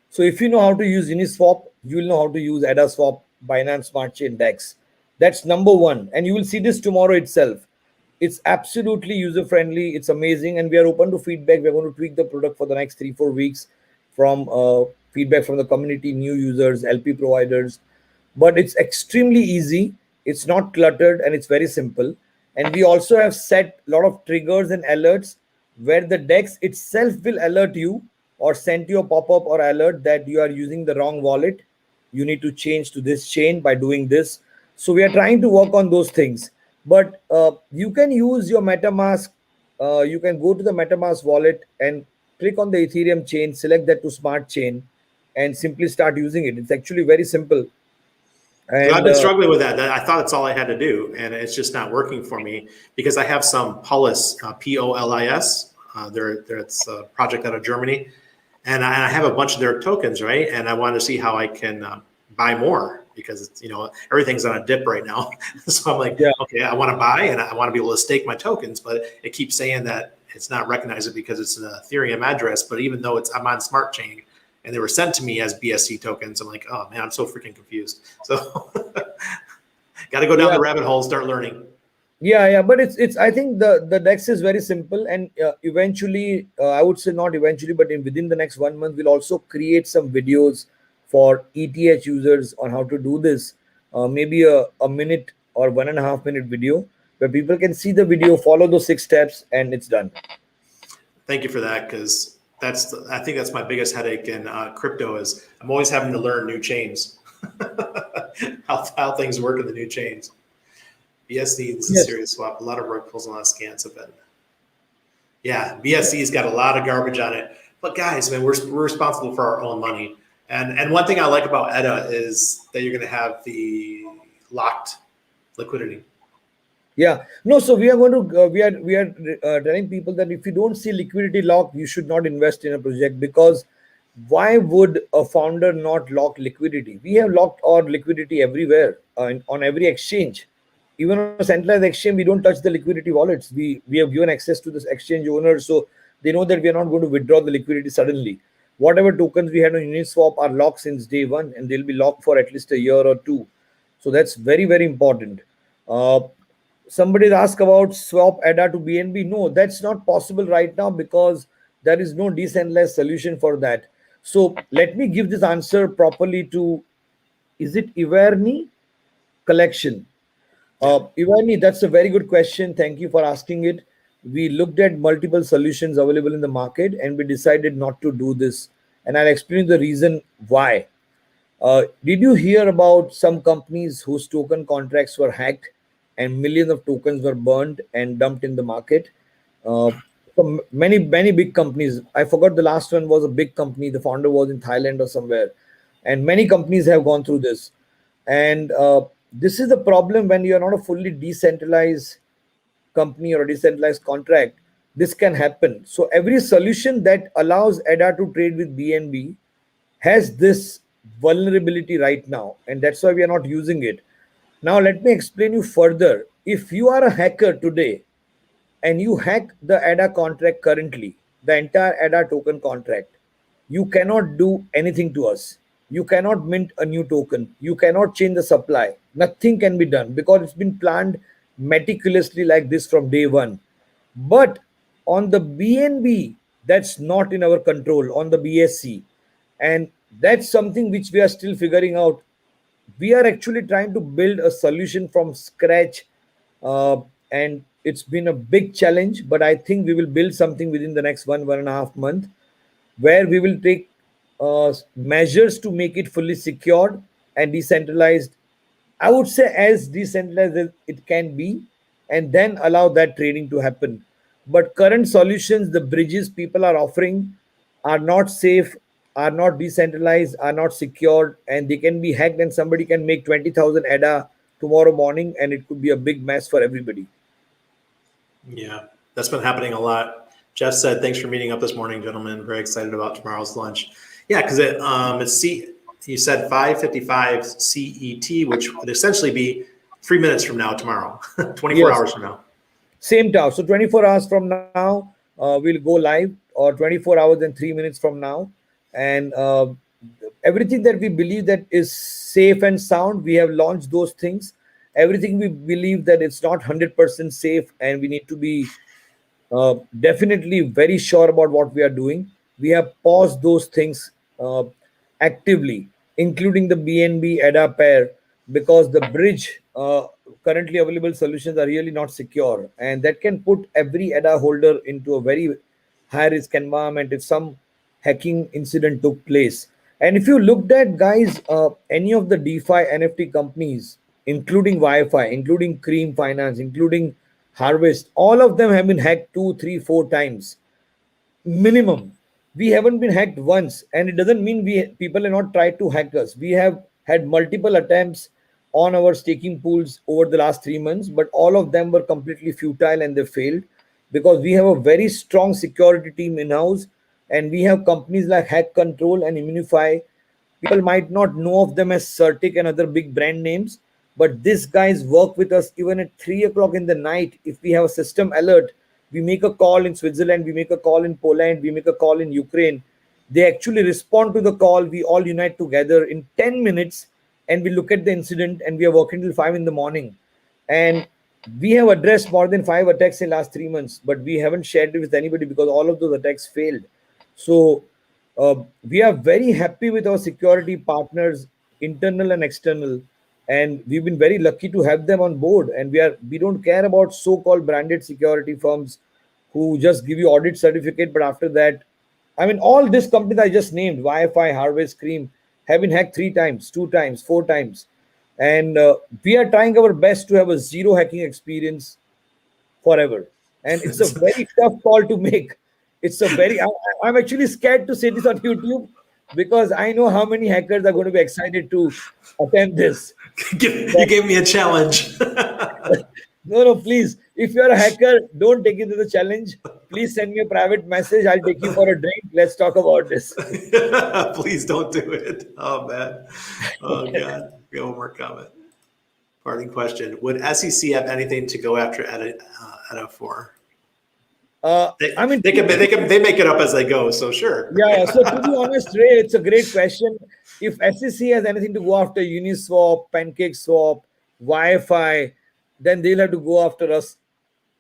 So if you know how to use Uniswap, you will know how to use EDDAswap Binance Smart Chain DEX. That's number one. And you will see this tomorrow itself. It's absolutely user-friendly. It's amazing. And we are open to feedback. We're going to tweak the product for the next 3-4 weeks from feedback from the community, new users, LP providers. But it's extremely easy. It's not cluttered and it's very simple. And we also have set a lot of triggers and alerts where the DEX itself will alert you or send you a pop-up or alert that you are using the wrong wallet. You need to change to this chain by doing this. So we are trying to work on those things. But you can use your MetaMask. You can go to the MetaMask wallet and click on the Ethereum chain, select that to Smart Chain, and simply start using it. It's actually very simple. And I've been struggling with that. I thought that's all I had to do, and it's just not working for me because I have some Polis, Polis. It's a project out of Germany, and I have a bunch of their tokens, right? And I want to see how I can buy more because it's, everything's on a dip right now. So I'm like, okay, I want to buy and I want to be able to stake my tokens, but it keeps saying that it's not recognized because it's an Ethereum address. But even though I'm on Smart Chain and they were sent to me as BSC tokens, I'm like, oh man, I'm so freaking confused. So got to go down the rabbit hole, start learning. Yeah, but it's. I think the DEX is very simple, and eventually, I would say not eventually, but within the next 1 month, we'll also create some videos for ETH users on how to do this. Maybe a minute or 1.5 minute video where people can see the video, follow those 6 steps, and it's done. Thank you for that, because I think that's my biggest headache in crypto is I'm always having to learn new chains, how things work in the new chains. BSC is a serious swap. A lot of rug pulls and a lot of scans have been. Yeah, BSC's got a lot of garbage on it. But guys, man, we're responsible for our own money. And one thing I like about EDDA is that you're going to have the locked liquidity. Yeah, no. So we are going to we are telling people that if you don't see liquidity locked, you should not invest in a project, because why would a founder not lock liquidity? We have locked our liquidity everywhere on every exchange. Even on a centralized exchange, we don't touch the liquidity wallets. We have given access to this exchange owners, so they know that we are not going to withdraw the liquidity suddenly. Whatever tokens we had on Uniswap are locked since day one, and they'll be locked for at least a year or two. So that's very, very important. Somebody asked about swap EDDA to BNB. No, that's not possible right now because there is no decentralized solution for that. So let me give this answer properly to, is it Iverny collection? Iverny, that's a very good question. Thank you for asking it. We looked at multiple solutions available in the market and we decided not to do this. And I'll explain the reason why. Did you hear about some companies whose token contracts were hacked and millions of tokens were burned and dumped in the market? So many big companies. I forgot the last one was a big company. The founder was in Thailand or somewhere. And many companies have gone through this. And this is the problem when you are not a fully decentralized company or a decentralized contract. This can happen. So every solution that allows EDDA to trade with BNB has this vulnerability right now, and that's why we are not using it. Now let me explain you further. If you are a hacker today and you hack the ADA contract currently, the entire ADA token contract, you cannot do anything to us. You cannot mint a new token. You cannot change the supply. Nothing can be done because it's been planned meticulously like this from day one. But on the BNB, that's not in our control, on the BSC. And that's something which we are still figuring out. We are actually trying to build a solution from scratch, uh, and it's been a big challenge, but I think we will build something within the next 1.5 month, where we will take measures to make it fully secured and decentralized. I would say as decentralized as it can be, and then allow that trading to happen. But current solutions, the bridges people are offering, are not safe, are not decentralized, are not secured, and they can be hacked, and somebody can make 20,000 ADA tomorrow morning, and it could be a big mess for everybody. Yeah, that's been happening a lot. Jeff said, "Thanks for meeting up this morning, gentlemen. Very excited about tomorrow's lunch." Yeah, because you said 5:55 CET, which would essentially be 3 minutes from now tomorrow, 24 Yes, hours from now. same time. So 24 hours from now, we'll go live, or 24 hours and 3 minutes from now. And everything that we believe that is safe and sound, we have launched those things. Everything we believe that it's not 100% safe, and we need to be definitely very sure about what we are doing. We have paused those things actively, including the BNB EDDA pair, because the bridge currently available solutions are really not secure, and that can put every EDDA holder into a very high risk environment if some hacking incident took place. And if you looked at, guys, any of the DeFi NFT companies, including Wi-Fi, including Cream Finance, including Harvest, all of them have been hacked 2, 3, 4 times minimum. We haven't been hacked once, and it doesn't mean we people have not tried to hack us. We have had multiple attempts on our staking pools over the last 3 months, but all of them were completely futile and they failed, because we have a very strong security team in house, and we have companies like Hack Control and Immunify. People might not know of them as Certic and other big brand names, but these guys work with us even at 3 o'clock in the night. If we have a system alert, we make a call in Switzerland, we make a call in Poland, we make a call in Ukraine. They actually respond to the call. We all unite together in 10 minutes, and we look at the incident, and we are working till 5 in the morning. And we have addressed more than 5 attacks in last 3 months, but we haven't shared it with anybody because all of those attacks failed. So we are very happy with our security partners, internal and external, and we've been very lucky to have them on board. And we don't care about so-called branded security firms who just give you audit certificate, but after that, I mean, all these companies I just named, Wi-Fi, Harvest, Cream, have been hacked 3 times, 2 times, 4 times, and we are trying our best to have a zero hacking experience forever. And it's a very tough call to make. It's a very, I'm actually scared to say this on YouTube, because I know how many hackers are going to be excited to attempt this. You gave me a challenge. No, please. If you're a hacker, don't take it as a challenge. Please send me a private message. I'll take you for a drink. Let's talk about this. Please don't do it. Oh, man. Oh, God. We have one more comment. Parting question. Would SEC have anything to go after EDDA for? I mean, they make it up as they go, so sure. Yeah. So to be honest, Ray, it's a great question. If SEC has anything to go after Uniswap, PancakeSwap, Wi-Fi, then they'll have to go after us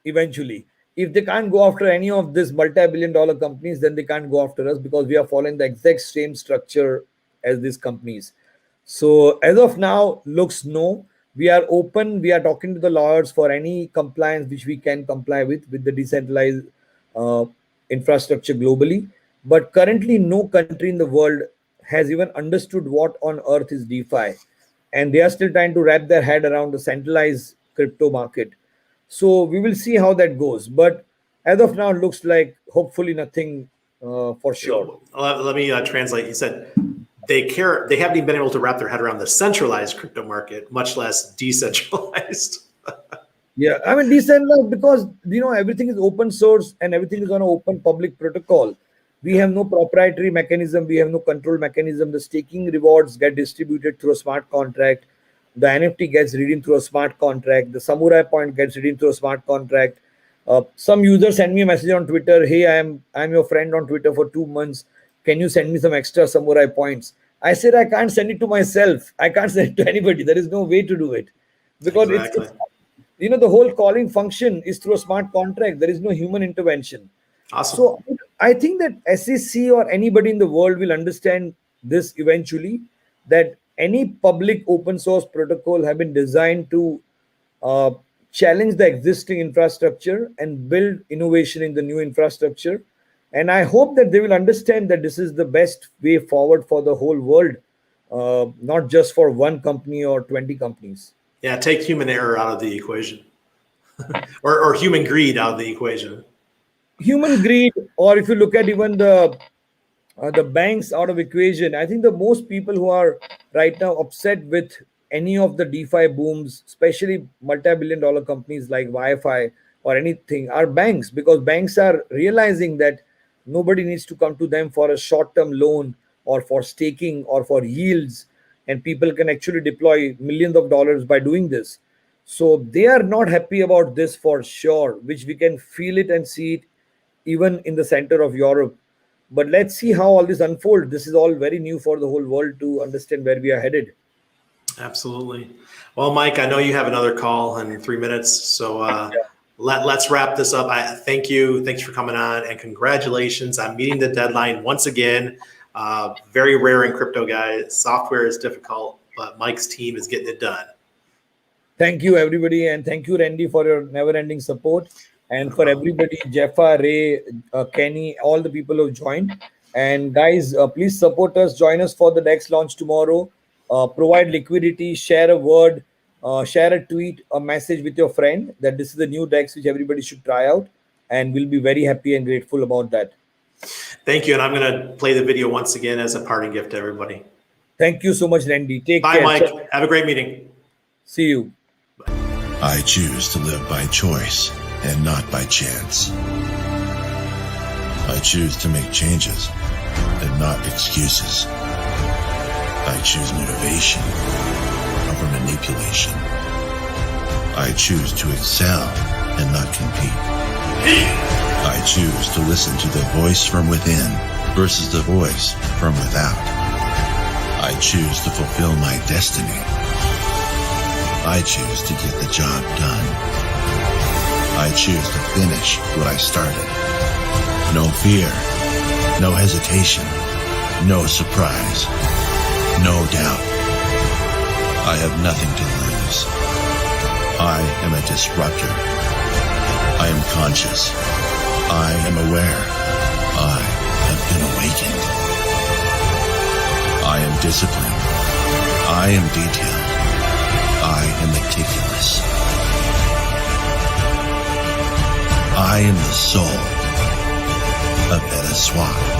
eventually. If they can't go after any of these multi-billion-dollar companies, then they can't go after us, because we are following the exact same structure as these companies. So as of now, looks no. We are open. We are talking to the lawyers for any compliance which we can comply with the decentralized uh, infrastructure globally. But currently, no country in the world has even understood what on earth is DeFi, and they are still trying to wrap their head around the centralized crypto market. So we will see how that goes. But as of now, it looks like hopefully nothing for sure. Let me translate. You said they haven't even been able to wrap their head around the centralized crypto market, much less decentralized. Yeah, I mean decentralized, because everything is open source and everything is on an open public protocol. We have no proprietary mechanism. We have no control mechanism. The staking rewards get distributed through a smart contract. the NFT gets redeemed through a smart contract, the Samurai point gets redeemed through a smart contract. Some user send me a message on Twitter, hey, I'm your friend on Twitter for 2 months. Can you send me some extra Samurai points? I said I can't send it to myself. I can't send it to anybody. There is no way to do it because Exactly. it's the whole calling function is through a smart contract. There is no human intervention. Awesome. So I think that SEC or anybody in the world will understand this eventually, that any public open source protocol have been designed to uh, challenge the existing infrastructure and build innovation in the new infrastructure. And I hope that they will understand that this is the best way forward for the whole world, not just for one company or 20 companies. Yeah, take human error out of the equation, or human greed out of the equation. Human greed, or if you look at even the banks out of equation, I think the most people who are right now upset with any of the DeFi booms, especially multi-billion-dollar companies like Wi-Fi or anything, are banks, because banks are realizing that nobody needs to come to them for a short-term loan or for staking or for yields, and people can actually deploy millions of dollars by doing this. So they are not happy about this for sure, which we can feel it and see it even in the center of Europe. But let's see how all this unfolds. This is all very new for the whole world to understand where we are headed. Absolutely. Well, Mike, I know you have another call in 3 minutes, so let's wrap this up. I thank you. Thanks for coming on, and congratulations on meeting the deadline once again. Very rare in crypto, guys. Software is difficult, but Mike's team is getting it done. Thank you, everybody, and thank you, Randy, for your never-ending support. And for everybody, Jeffa, Ray, Kenny, all the people who joined. And guys, please support us. Join us for the DEX launch tomorrow. Provide liquidity, share a word, share a tweet, a message with your friend that this is the new DEX which everybody should try out. And we'll be very happy and grateful about that. Thank you. And I'm going to play the video once again as a parting gift to everybody. Thank you so much, Randy. Take care. Bye, Mike. Have a great meeting. See you. I choose to live by choice and not by chance. I choose to make changes and not excuses. I choose motivation over manipulation. I choose to excel and not compete. I choose to listen to the voice from within versus the voice from without. I choose to fulfill my destiny. I choose to get the job done. I choose to finish what I started. No fear, no hesitation, no surprise, no doubt. I have nothing to lose. I am a disruptor. I am conscious. I am aware. I have been awakened. I am disciplined. I am detailed. I am meticulous. I am the soul of EDDAswap.